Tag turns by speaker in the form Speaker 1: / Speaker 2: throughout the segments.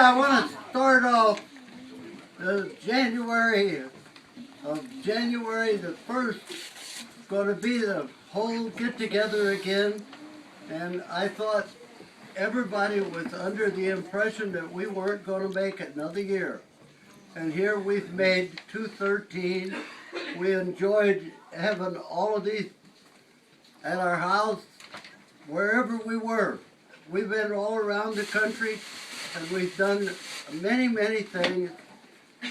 Speaker 1: I want to start off January the 1st. Going to be the whole get together again, and I thought everybody was under the impression that we weren't going to make another year. And here we've made 213. We enjoyed having all of these at our house, wherever we were. We've been all around the country, and we've done many, many things.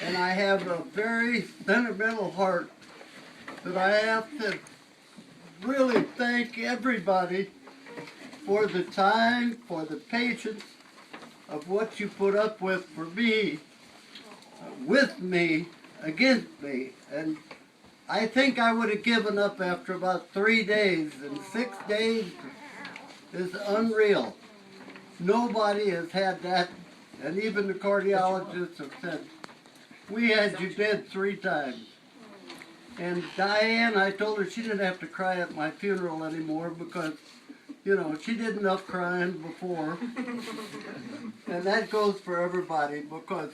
Speaker 1: And I have a very sentimental heart that I have to really thank everybody for the time, for the patience of what you put up with for me, with me, against me. And I think I would have given up after about 3 days, and 6 days is unreal. Nobody has had that, and even the cardiologists have said, we had you dead 3 times. And Diane, I told her she didn't have to cry at my funeral anymore because, you know, she did enough crying before. And that goes for everybody because,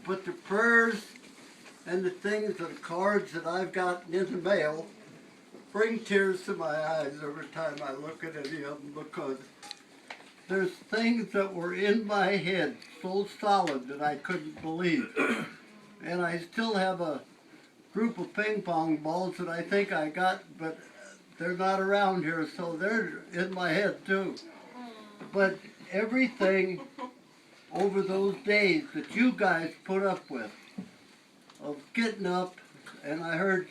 Speaker 1: but the prayers and the things and cards that I've gotten in the mail bring tears to my eyes every time I look at any of them, because there's things that were in my head so solid that I couldn't believe. And I still have a group of ping pong balls that I think I got, but they're not around here, so they're in my head too. But everything over those days that you guys put up with, of getting up, and I heard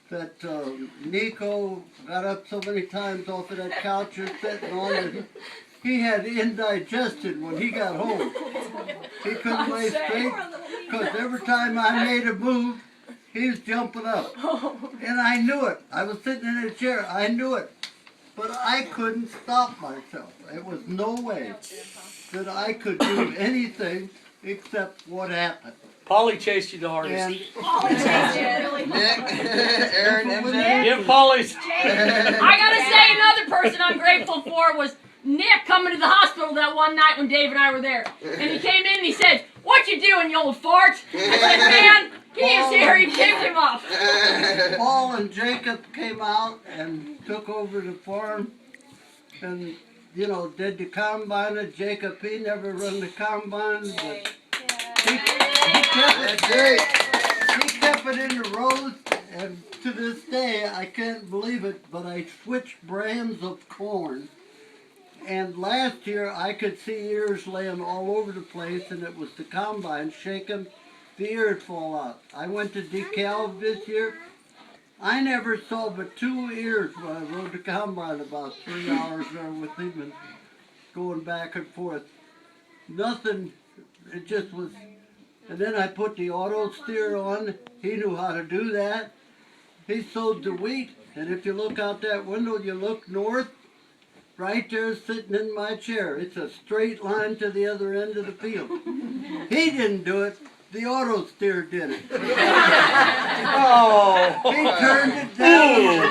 Speaker 1: that Nico got up so many times off of that couch you're sitting on, and he had indigestion when he got home. He couldn't lay straight because every time I made a move, he was jumping up. And I knew it. I was sitting in a chair. I knew it. But I couldn't stop myself. It was no way that I could do anything except what happened.
Speaker 2: Polly chased you the hardest.
Speaker 1: And
Speaker 3: Nick, Aaron, MJ.
Speaker 2: Give Polly's.
Speaker 4: I gotta say, another person I'm grateful for was Nick coming to the hospital that one night when Dave and I were there. And he came in and he said, "What you doing, you old fart?" I said, "Man, he is here." He kicked him off.
Speaker 1: Paul and Jacob came out and took over the farm and, you know, did the combine. And Jacob, he never run the combine, but he kept it in the rows, and to this day, I can't believe it, but I switched brands of corn. And last year, I could see ears laying all over the place, and it was the combine shaking, the ears fall out. I went to DeKalb this year. I never saw but 2 ears when I rode the combine about 3 hours there with him and going back and forth. Nothing, it just was. And then I put the auto steer on. He knew how to do that. He sowed the wheat, and if you look out that window, you look north, right there sitting in my chair. It's a straight line to the other end of the field. He didn't do it. The auto steer did it.
Speaker 2: Oh.
Speaker 1: He turned it down.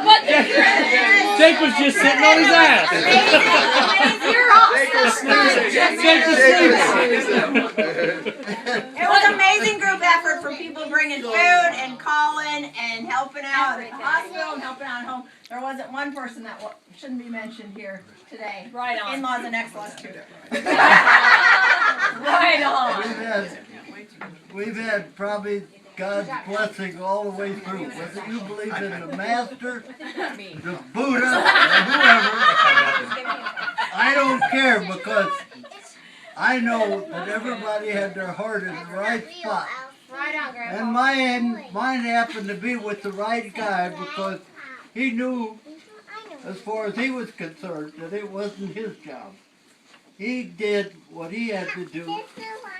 Speaker 4: But the
Speaker 2: Jake was just sitting on his ass.
Speaker 4: You're awesome.
Speaker 2: Jake was sleeping.
Speaker 5: It was an amazing group effort from people bringing food and calling and helping out at the hospital and helping out at home. There wasn't one person that shouldn't be mentioned here today.
Speaker 4: Right on.
Speaker 5: In-laws and ex-laws too.
Speaker 4: Right on.
Speaker 1: We've had probably God's blessing all the way through. Whether you believe in the Master, the Buddha, or whoever, I don't care, because I know that everybody had their heart in the right spot. And mine happened to be with the right guy, because he knew, as far as he was concerned, that it wasn't his job. He did what he had to do,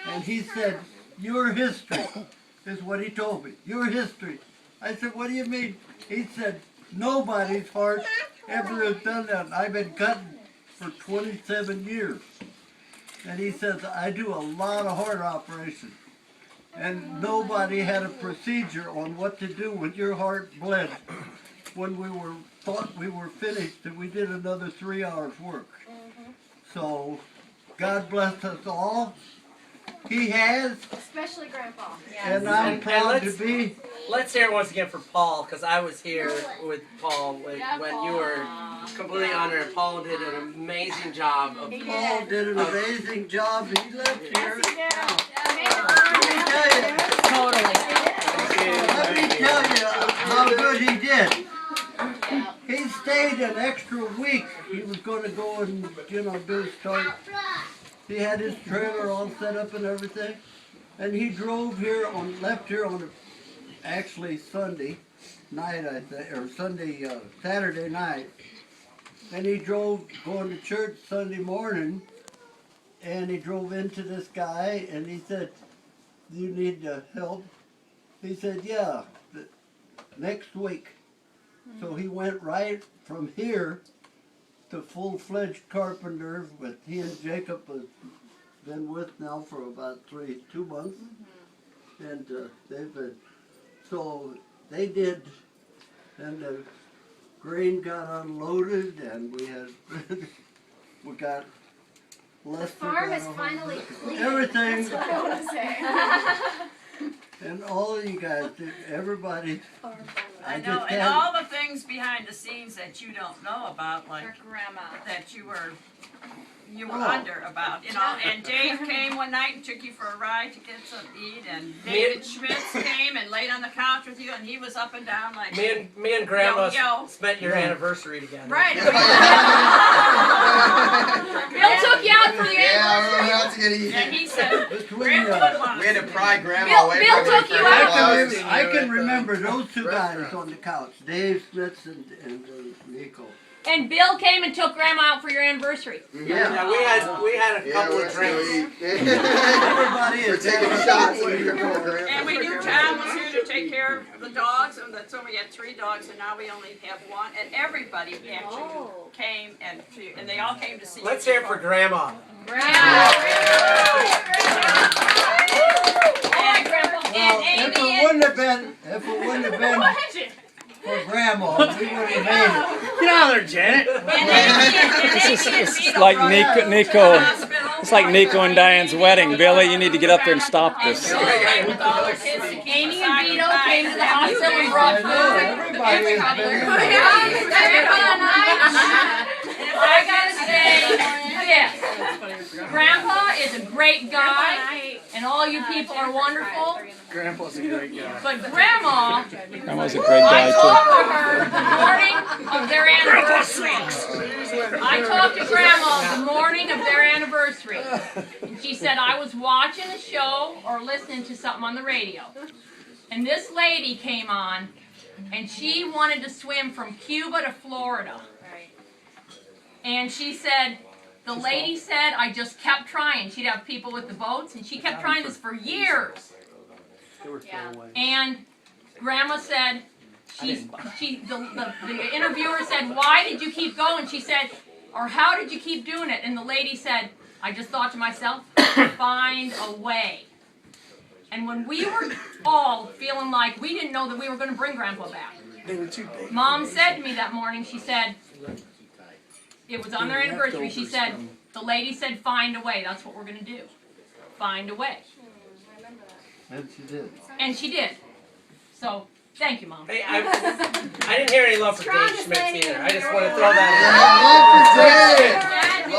Speaker 1: and he said, "Your history," is what he told me. "Your history." I said, "What do you mean?" He said, "Nobody's heart ever has done that. I've been cutting for 27 years. And he says, I do a lot of heart operations. And nobody had a procedure on what to do when your heart bled when we thought we were finished and we did another 3 hours work. So God bless us all. He has,
Speaker 6: Especially Grandpa.
Speaker 1: and I'm
Speaker 2: And
Speaker 1: proud to
Speaker 2: let's-
Speaker 1: be.
Speaker 2: Let's hear it once again for Paul, because I was here with Paul when you were completely honored. Paul did an amazing job of
Speaker 1: Paul did an amazing job. He left here. Let me tell you how good he did. He stayed an extra week. He was going to go and, do start. He had his trailer all set up and everything. And he drove here left here on actually Sunday night, I think, or Saturday night. And he drove going to church Sunday morning. And he drove into this guy and he said, "You need help?" He said, "Yeah, next week." So he went right from here to full-fledged carpenter with he and Jacob have been with now for about 2 months. And they've been, so they did, and the grain got unloaded and we had, we got Lester
Speaker 6: Farm
Speaker 1: got
Speaker 6: is
Speaker 1: a whole-
Speaker 6: finally clean.
Speaker 1: everything.
Speaker 6: That's what I want to say.
Speaker 1: And all of you guys, everybody,
Speaker 7: I
Speaker 1: I
Speaker 7: know,
Speaker 1: just
Speaker 7: and
Speaker 1: had,
Speaker 7: all the things behind the scenes that you don't know about, like
Speaker 6: Our grandma.
Speaker 7: that you were
Speaker 1: Oh.
Speaker 7: under about, and Dave came one night and took you for a ride to get something to eat, and David Schmitz came and laid on the couch with you, and he was up and down like.
Speaker 2: me and Grandma
Speaker 7: Yo.
Speaker 2: spent your anniversary together.
Speaker 7: Right.
Speaker 4: Bill took you out for the
Speaker 3: Yeah,
Speaker 4: anniversary.
Speaker 3: we were out to get eaten.
Speaker 7: And he said,
Speaker 1: between,
Speaker 7: Grandpa would want
Speaker 3: We had to pry Grandma
Speaker 4: Bill-
Speaker 3: away
Speaker 4: Bill
Speaker 3: from me
Speaker 4: took
Speaker 3: for
Speaker 4: you
Speaker 3: a
Speaker 4: out.
Speaker 3: couple hours.
Speaker 1: I can remember those two guys on the couch, Dave Smith and Nico.
Speaker 4: And Bill came and took Grandma out for your anniversary.
Speaker 2: Yeah, we had a
Speaker 3: Yeah,
Speaker 2: couple
Speaker 3: we're
Speaker 2: of
Speaker 3: still
Speaker 2: drinks.
Speaker 3: eating.
Speaker 1: Everybody
Speaker 3: We're
Speaker 1: is
Speaker 3: taking shots. When you're going around.
Speaker 7: and we knew Tom was here to take care of the dogs, and so we had 3 dogs, and now we only have 1, and everybody actually came, and they all came to see you.
Speaker 2: Let's hear it for Grandma.
Speaker 4: Grandma.
Speaker 7: And
Speaker 4: Grandpa.
Speaker 1: Well,
Speaker 7: And
Speaker 1: if
Speaker 7: Amy
Speaker 1: it wouldn't have been for Grandma, we would have made it.
Speaker 2: Get out of there, Janet.
Speaker 7: It's
Speaker 8: like Nico. It's like Nico and Diane's wedding. Billy, you need to get up there and stop this.
Speaker 4: Amy and Vito came to the hospital and brought food.
Speaker 1: Everybody has been.
Speaker 4: I gotta say, yes, Grandpa is a great guy, and all you people are wonderful.
Speaker 2: Grandpa's a great guy.
Speaker 4: But Grandma,
Speaker 8: Grandma's a great guy
Speaker 4: I
Speaker 8: too.
Speaker 4: talked to her the morning of their anniversary. I talked to Grandma the morning of their anniversary. And she said, I was watching a show or listening to something on the radio. And this lady came on, and she wanted to swim from Cuba to Florida. And she said, the lady said, I just kept trying. She'd have people with the boats, and she kept trying this for years. And Grandma said, the interviewer said, why did you keep going? She said, or how did you keep doing it? And the lady said, I just thought to myself, find a way. And when we were all feeling like we didn't know that we were going to bring Grandpa back, Mom said to me that morning, she said, it was on their anniversary, she said, the lady said, find a way. That's what we're going to do. Find a way.
Speaker 1: And she did.
Speaker 4: And she did. So, thank you, Mom.
Speaker 2: Hey, I didn't hear any love for Dave
Speaker 6: Strongest
Speaker 2: Schmitz
Speaker 6: lady
Speaker 2: either.
Speaker 6: in
Speaker 2: I just
Speaker 6: the
Speaker 2: want to
Speaker 6: world.
Speaker 2: throw that in there.
Speaker 3: Yeah, love for Dave.